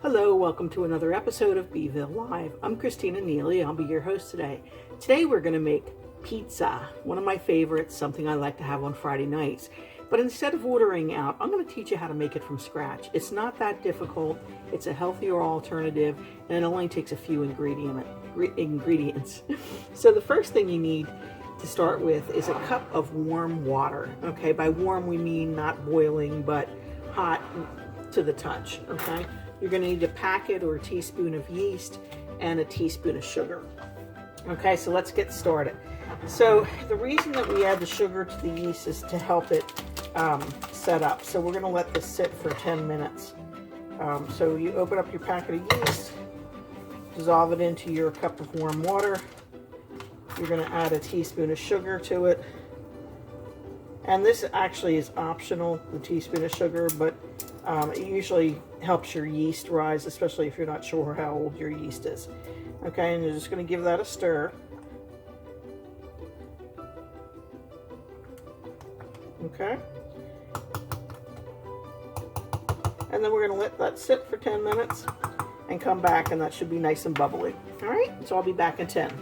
Hello, welcome to another episode of Beeville Live. I'm Christina Neely. I'll be your host today. Today we're going to make pizza, one of my favorites, something I like to have on Friday nights. But instead of ordering out, I'm going to teach you how to make it from scratch. It's not that difficult. It's a healthier alternative, and it only takes a few ingredients. So the first thing you need to start with is a cup of warm water. Okay, by warm we mean not boiling, but hot to the touch. Okay. You're going to need a packet or a teaspoon of yeast and a teaspoon of sugar. Okay, so let's get started. So the reason that we add the sugar to the yeast is to help it set up. So we're going to let this sit for 10 minutes. So you open up your packet of yeast, dissolve it into your cup of warm water. You're going to add a teaspoon of sugar to it. And this actually is optional, the teaspoon of sugar, but it usually helps your yeast rise, especially if you're not sure how old your yeast is. Okay, and you're just going to give that a stir. Okay. And then we're going to let that sit for 10 minutes and come back, and that should be nice and bubbly. All right, so I'll be back in 10.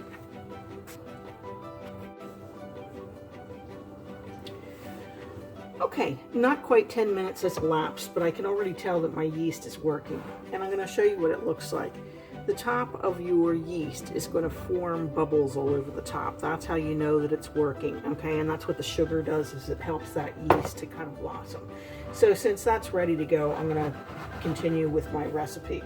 Okay, not quite 10 minutes has elapsed, but I can already tell that my yeast is working. And I'm going to show you what it looks like. The top of your yeast is going to form bubbles all over the top. That's how you know that it's working, okay? And that's what the sugar does, is it helps that yeast to kind of blossom. So since that's ready to go, I'm going to continue with my recipe.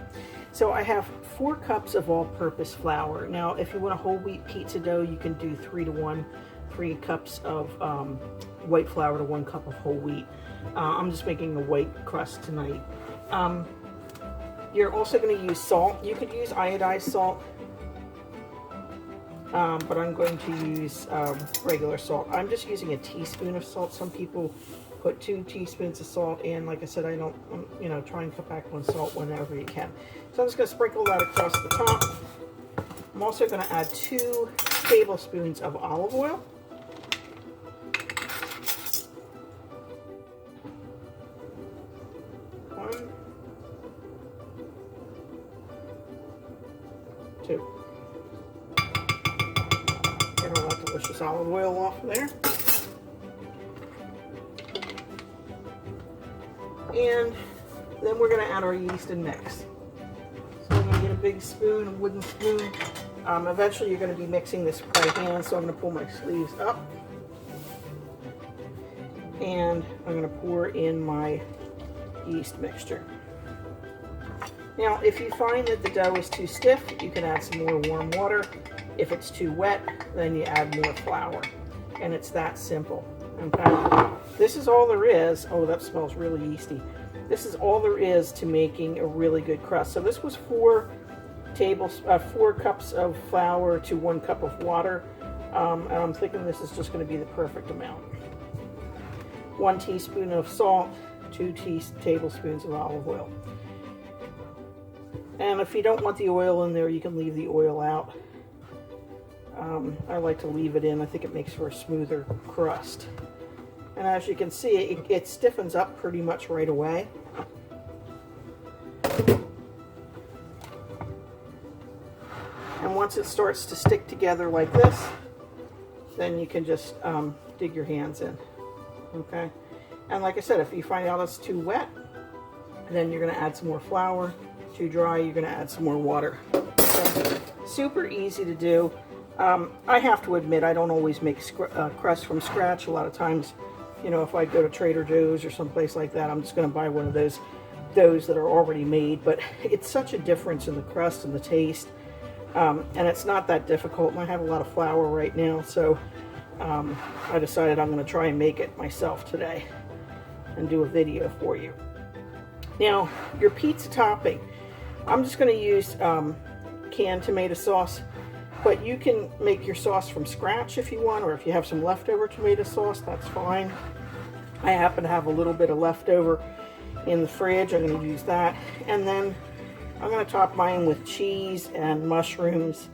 So I have 4 cups of all-purpose flour. Now, if you want a whole wheat pizza dough, you can do 3 to 1. 3 cups of white flour to 1 cup of whole wheat. I'm just making a white crust tonight. You're also going to use salt. You could use iodized salt, but I'm going to use regular salt. I'm just using a teaspoon of salt. Some people put 2 teaspoons of salt in. Like I said, I don't, try and cut back on salt whenever you can. So I'm just going to sprinkle that across the top. I'm also going to add 2 tablespoons of olive oil. 2. Get all that delicious olive oil off of there. And then we're going to add our yeast and mix. So I'm going to get a big spoon, a wooden spoon. Eventually you're going to be mixing this by hand, so I'm going to pull my sleeves up. And I'm going to pour in my yeast mixture. Now, if you find that the dough is too stiff, you can add some more warm water. If it's too wet, then you add more flour. And it's that simple. Okay? This is all there is. Oh, that smells really yeasty. This is all there is to making a really good crust. So this was 4 cups of flour to 1 cup of water. And I'm thinking this is just going to be the perfect amount. 1 teaspoon of salt, 2 tablespoons of olive oil. And if you don't want the oil in there, you can leave the oil out. I like to leave it in. I think it makes for a smoother crust. And as you can see, it stiffens up pretty much right away. And once it starts to stick together like this, then you can just dig your hands in. Okay? And like I said, if you find out it's too wet, then you're going to add some more flour. Too dry, you're going to add some more water. Okay. Super easy to do. I have to admit, I don't always make crust from scratch. A lot of times, if I go to Trader Joe's or someplace like that, I'm just going to buy one of those doughs that are already made. But it's such a difference in the crust and the taste. And it's not that difficult. And I have a lot of flour right now, so I decided I'm going to try and make it myself today and do a video for you. Now, your pizza topping. I'm just going to use canned tomato sauce, but you can make your sauce from scratch if you want, or if you have some leftover tomato sauce, that's fine. I happen to have a little bit of leftover in the fridge. I'm going to use that. And then I'm going to top mine with cheese and mushrooms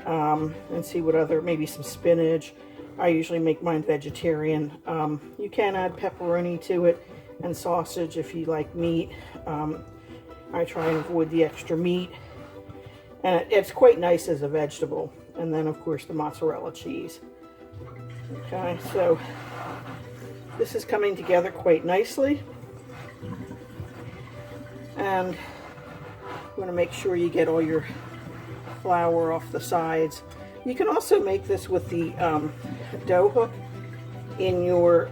and see what other, maybe some spinach. I usually make mine vegetarian. You can add pepperoni to it and sausage if you like meat. I try and avoid the extra meat. And it's quite nice as a vegetable. And then, of course, the mozzarella cheese. Okay, so this is coming together quite nicely. And you want to make sure you get all your flour off the sides. You can also make this with the dough hook in your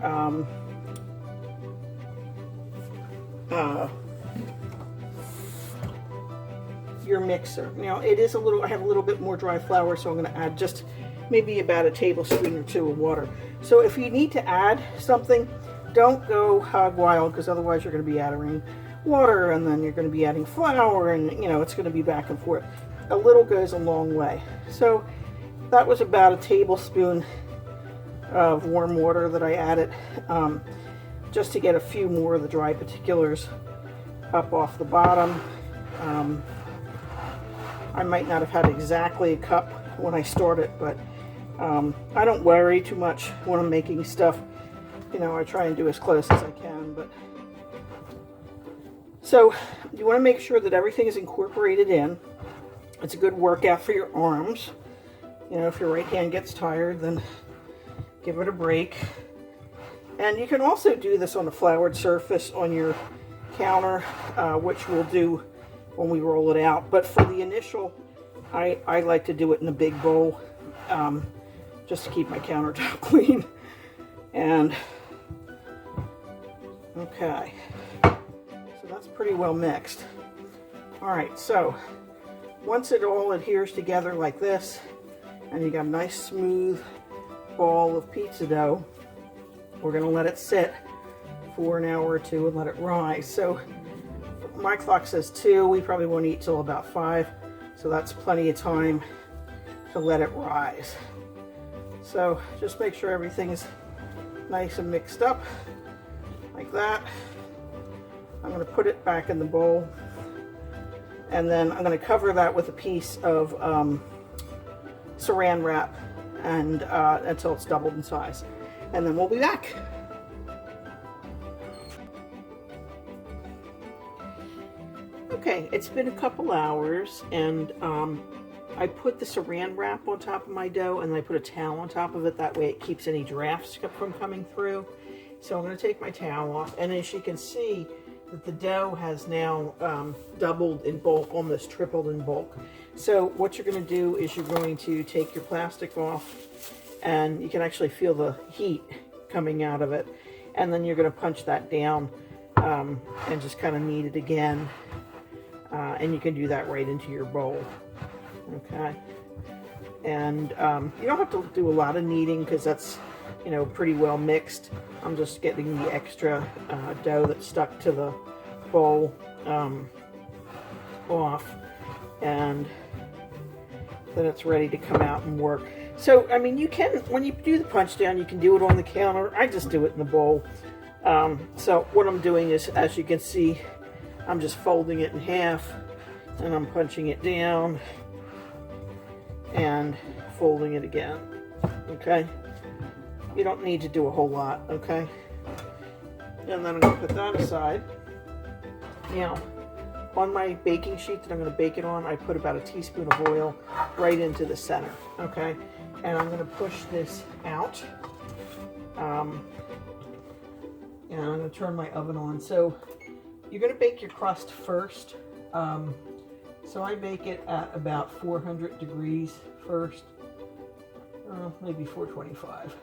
mixer. Now it is I have a little bit more dry flour, so I'm going to add just maybe about a tablespoon or two of water. So if you need to add something, don't go hog wild, because otherwise you're going to be adding water, and then you're going to be adding flour, and it's going to be back and forth. A little goes a long way. So that was about a tablespoon of warm water that I added, just to get a few more of the dry particulars up off the bottom. I might not have had exactly a cup when I started, but I don't worry too much when I'm making stuff. I try and do as close as I can. But so you want to make sure that everything is incorporated in. It's a good workout for your arms. If your right hand gets tired, then give it a break. And you can also do this on a floured surface on your counter, which we'll do when we roll it out. But for the initial, I like to do it in a big bowl, just to keep my countertop clean. And okay, so that's pretty well mixed. All right, so once it all adheres together like this, and you got a nice smooth ball of pizza dough, we're going to let it sit for an hour or two and let it rise. So my clock says 2. We probably won't eat till about 5, so that's plenty of time to let it rise. So just make sure everything is nice and mixed up like that. I'm going to put it back in the bowl, and then I'm going to cover that with a piece of saran wrap and until it's doubled in size, and then we'll be back. Okay, it's been a couple hours, and I put the saran wrap on top of my dough, and I put a towel on top of it. That way it keeps any drafts from coming through. So I'm going to take my towel off, and as you can see, that the dough has now doubled in bulk, almost tripled in bulk. So what you're going to do is you're going to take your plastic off, and you can actually feel the heat coming out of it, and then you're going to punch that down and just kind of knead it again, and you can do that right into your bowl. Okay, and you don't have to do a lot of kneading, because that's pretty well mixed. I'm just getting the extra dough that's stuck to the bowl off, and then it's ready to come out and work. So I mean, you can, when you do the punch down, you can do it on the counter. I just do it in the bowl. So what I'm doing is, as you can see, I'm just folding it in half, and I'm punching it down and folding it again. Okay, you don't need to do a whole lot. Okay, and then I'm going to put that aside. Now, on my baking sheet that I'm going to bake it on, I put about a teaspoon of oil right into the center. Okay, and I'm going to push this out, and I'm going to turn my oven on. So you're going to bake your crust first. So I bake it at about 400 degrees first, maybe 425.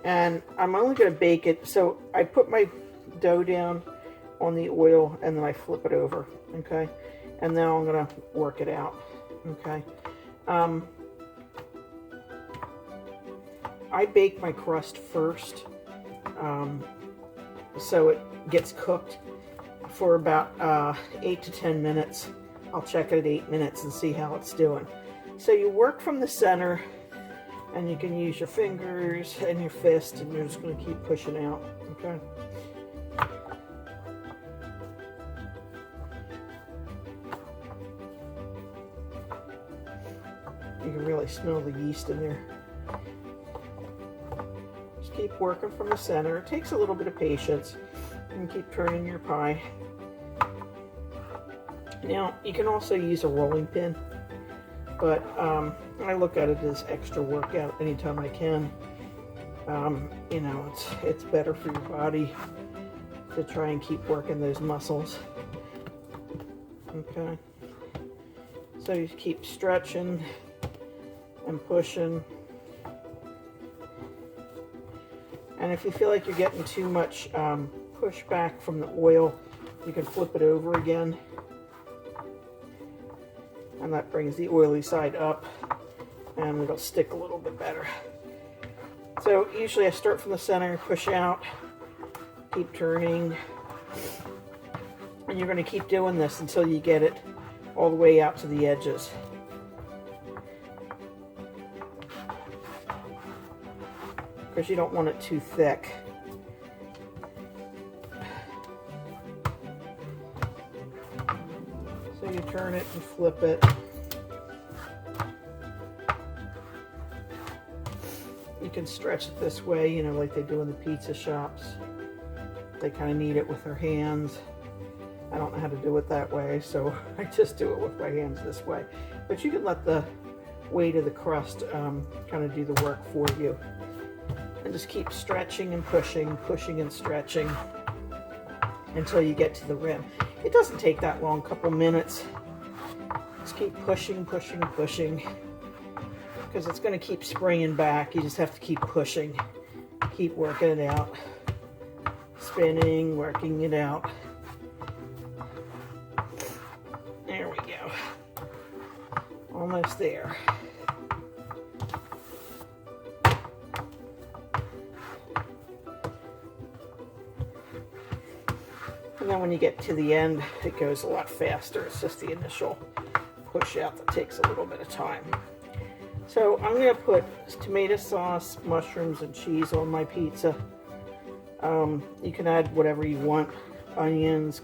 And I'm only going to bake it, so I put my dough down on the oil, and then I flip it over, okay? And now I'm going to work it out, okay? I bake my crust first, so it gets cooked for about 8 to 10 minutes. I'll check it at 8 minutes and see how it's doing. So you work from the center, and you can use your fingers and your fist, and you're just going to keep pushing out, okay? You can really smell the yeast in there. Just keep working from the center. It takes a little bit of patience, and keep turning your pie. Now, you can also use a rolling pin, but I look at it as extra workout anytime I can. You know, it's better for your body to try and keep working those muscles. Okay, so you keep stretching and pushing. And if you feel like you're getting too much pushback from the oil, you can flip it over again. And that brings the oily side up and it'll stick a little bit better. So usually I start from the center, push out, keep turning. And you're going to keep doing this until you get it all the way out to the edges. Because you don't want it too thick. So you turn it and flip it. You can stretch it this way, you know, like they do in the pizza shops. They kind of knead it with their hands. I don't know how to do it that way, so I just do it with my hands this way. But you can let the weight of the crust kind of do the work for you. And just keep stretching and pushing, pushing and stretching until you get to the rim. It doesn't take that long, couple minutes. Just keep pushing, pushing, pushing, because it's going to keep springing back. You just have to keep pushing, keep working it out, spinning, working it out. There we go. Almost there. And then when you get to the end, it goes a lot faster. It's just the initial push out that takes a little bit of time. So I'm going to put tomato sauce, mushrooms, and cheese on my pizza. You can add whatever you want. Onions,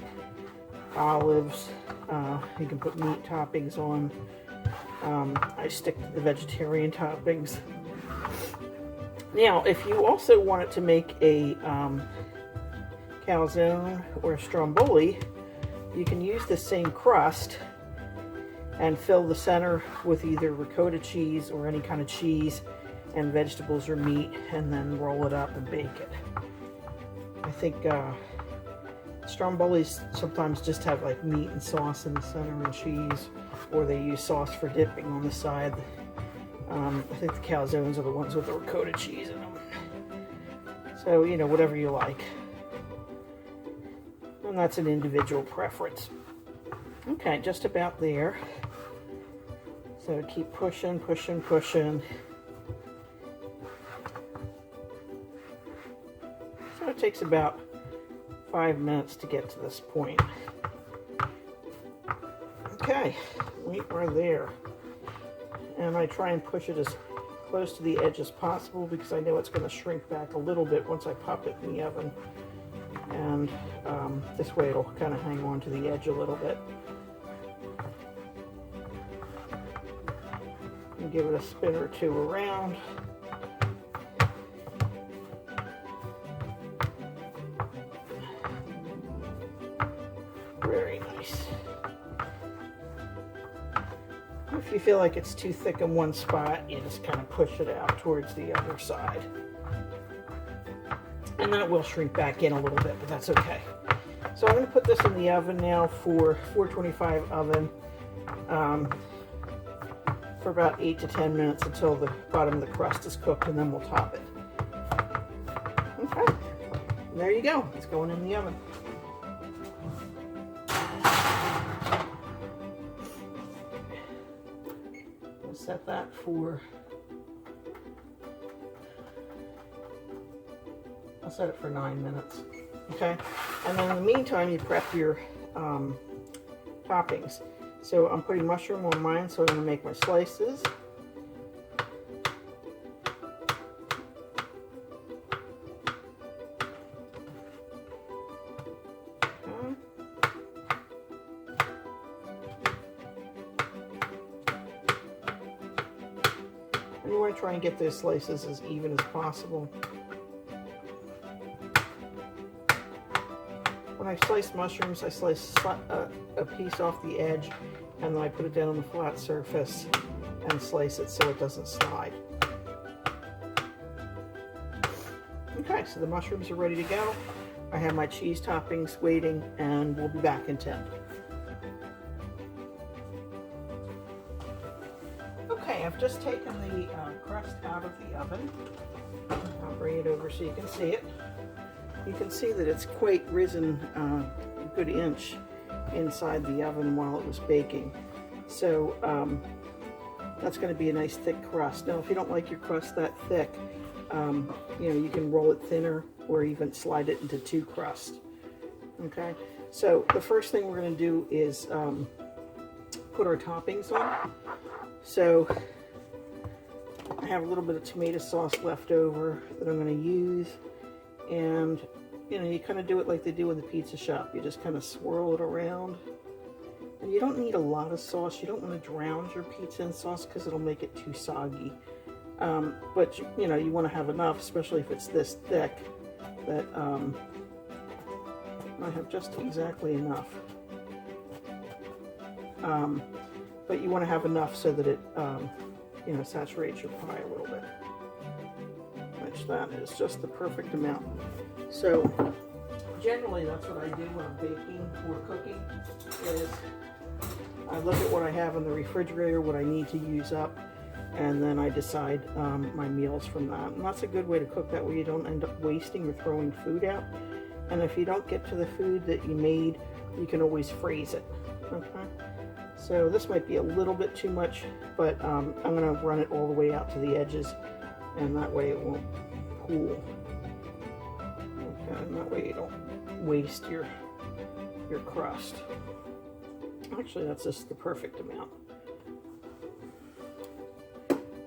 olives. You can put meat toppings on. I stick to the vegetarian toppings. Now, if you also wanted to make a calzone or a stromboli, you can use the same crust and fill the center with either ricotta cheese or any kind of cheese and vegetables or meat, and then roll it up and bake it. I think strombolis sometimes just have like meat and sauce in the center and cheese, or they use sauce for dipping on the side. I think the calzones are the ones with the ricotta cheese in them. So, you know, whatever you like. And that's an individual preference. Okay, just about there. So keep pushing, pushing, pushing. So it takes about 5 minutes to get to this point. Okay, we are there. And I try and push it as close to the edge as possible because I know it's going to shrink back a little bit once I pop it in the oven. And this way it'll kind of hang on to the edge a little bit. And give it a spin or two around. Very nice. If you feel like it's too thick in one spot, you just kind of push it out towards the other side. And then it will shrink back in a little bit, but that's okay. So I'm going to put this in the oven now for 425 oven for about 8 to 10 minutes until the bottom of the crust is cooked, and then we'll top it. Okay, and there you go. It's going in the oven. We'll set that for... I'll set it for 9 minutes, okay? And then in the meantime, you prep your toppings. So I'm putting mushroom on mine, so I'm going to make my slices. Okay. And you want to try and get those slices as even as possible. When I slice mushrooms, I slice a piece off the edge, and then I put it down on the flat surface and slice it so it doesn't slide. Okay, so the mushrooms are ready to go. I have my cheese toppings waiting, and we'll be back in 10. Okay, I've just taken the crust out of the oven. I'll bring it over so you can see it. You can see that it's quite risen a good inch inside the oven while it was baking. So that's going to be a nice thick crust. Now, if you don't like your crust that thick, you can roll it thinner or even slide it into 2 crusts. Okay, so the first thing we're going to do is put our toppings on. So I have a little bit of tomato sauce left over that I'm going to use, and you kind of do it like they do in the pizza shop. You just kind of swirl it around, and you don't need a lot of sauce. You don't want to drown your pizza in sauce because it'll make it too soggy. But you want to have enough, especially if it's this thick, that I have just exactly enough. But you want to have enough so that it saturates your pie a little bit, which that is just the perfect amount. So generally that's what I do when I'm baking or cooking, is I look at what I have in the refrigerator, what I need to use up, and then I decide my meals from that. And that's a good way to cook. That way you don't end up wasting or throwing food out. And if you don't get to the food that you made, you can always freeze it. Okay. So this might be a little bit too much, but I'm going to run it all the way out to the edges, and that way it won't pool. Okay, and that way you don't waste your crust. Actually, that's just the perfect amount.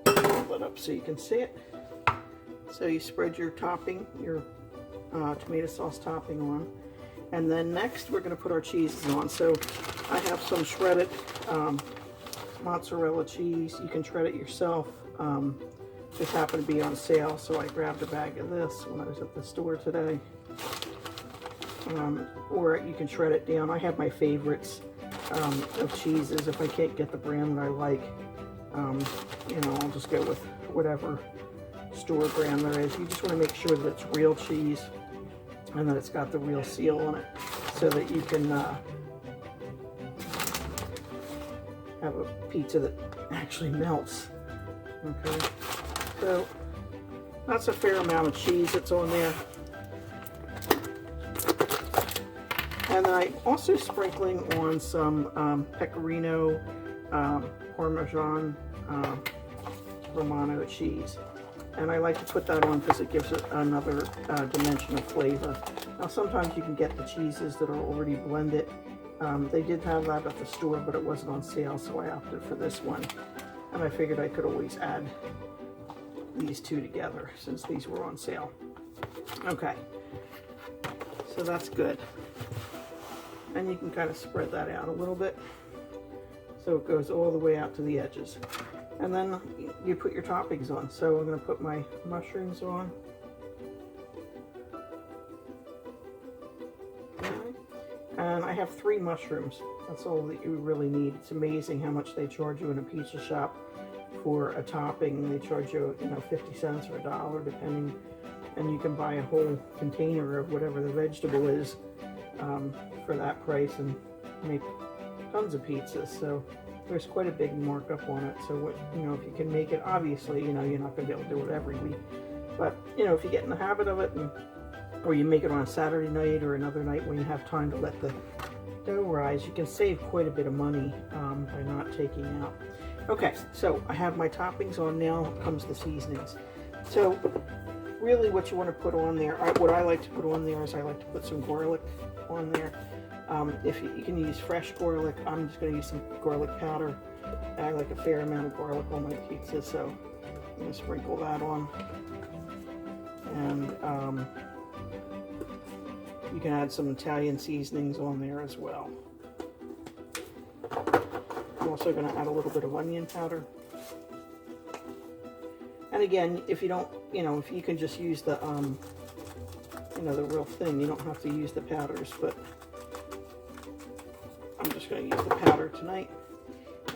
Pull it up so you can see it. So you spread your topping, your tomato sauce topping on. And then next we're going to put our cheeses on. So I have some shredded mozzarella cheese. You can shred it yourself. This happened to be on sale, so I grabbed a bag of this when I was at the store today. Or you can shred it down. I have my favorites of cheeses. If I can't get the brand that I like, I'll just go with whatever store brand there is. You just want to make sure that it's real cheese and that it's got the real seal on it, so that you can have a pizza that actually melts. Okay, so that's a fair amount of cheese that's on there. And then I'm also sprinkling on some pecorino Parmesan Romano cheese. And I like to put that on because it gives it another dimension of flavor. Now sometimes you can get the cheeses that are already blended. They did have that at the store, but it wasn't on sale, so I opted for this one. And I figured I could always add these two together since these were on sale. Okay, so that's good. And you can kind of spread that out a little bit so it goes all the way out to the edges. And then you put your toppings on. So I'm going to put my mushrooms on. Okay. And I have 3 mushrooms. That's all that you really need. It's amazing how much they charge you in a pizza shop for a topping. They charge you, 50 cents or $1 depending. And you can buy a whole container of whatever the vegetable is for that price and make tons of pizzas. So there's quite a big markup on it. So if you can make it, obviously, you're not going to be able to do it every week. But, if you get in the habit of it, or you make it on a Saturday night or another night when you have time to let the dough rise, you can save quite a bit of money by not taking out. Okay, so I have my toppings on. Now comes the seasonings. So really what you want to put on there, what I like to put on there is I like to put some garlic on there. If you can use fresh garlic, I'm just going to use some garlic powder. I like a fair amount of garlic on my pizza, so I'm going to sprinkle that on. And you can add some Italian seasonings on there as well. I'm also going to add a little bit of onion powder. And again, if you don't, if you can just use the you know, they're real thin. You don't have to use the powders, but I'm just going to use the powder tonight.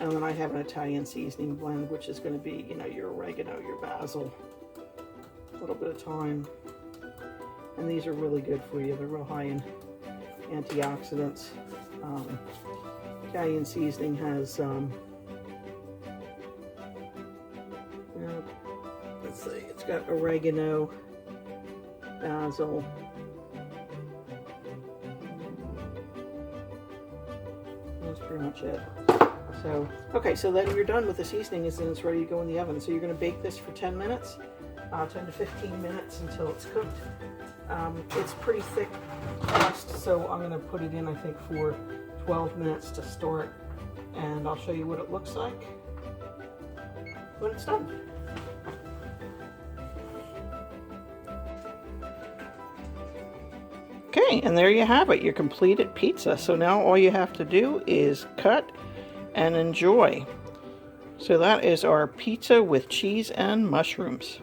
And then I have an Italian seasoning blend, which is going to be, you know, your oregano, your basil, a little bit of thyme. And these are really good for you. They're real high in antioxidants. Italian seasoning has, let's see, it's got oregano, basil, that's pretty much it. So, okay, so then you're done with the seasoning, and it's ready to go in the oven. So you're going to bake this for 10 minutes, 10 to 15 minutes until it's cooked. It's pretty thick crust, so I'm going to put it in, I think, for 12 minutes to start, and I'll show you what it looks like when it's done. Okay, and there you have it, your completed pizza. So now all you have to do is cut and enjoy. So that is our pizza with cheese and mushrooms.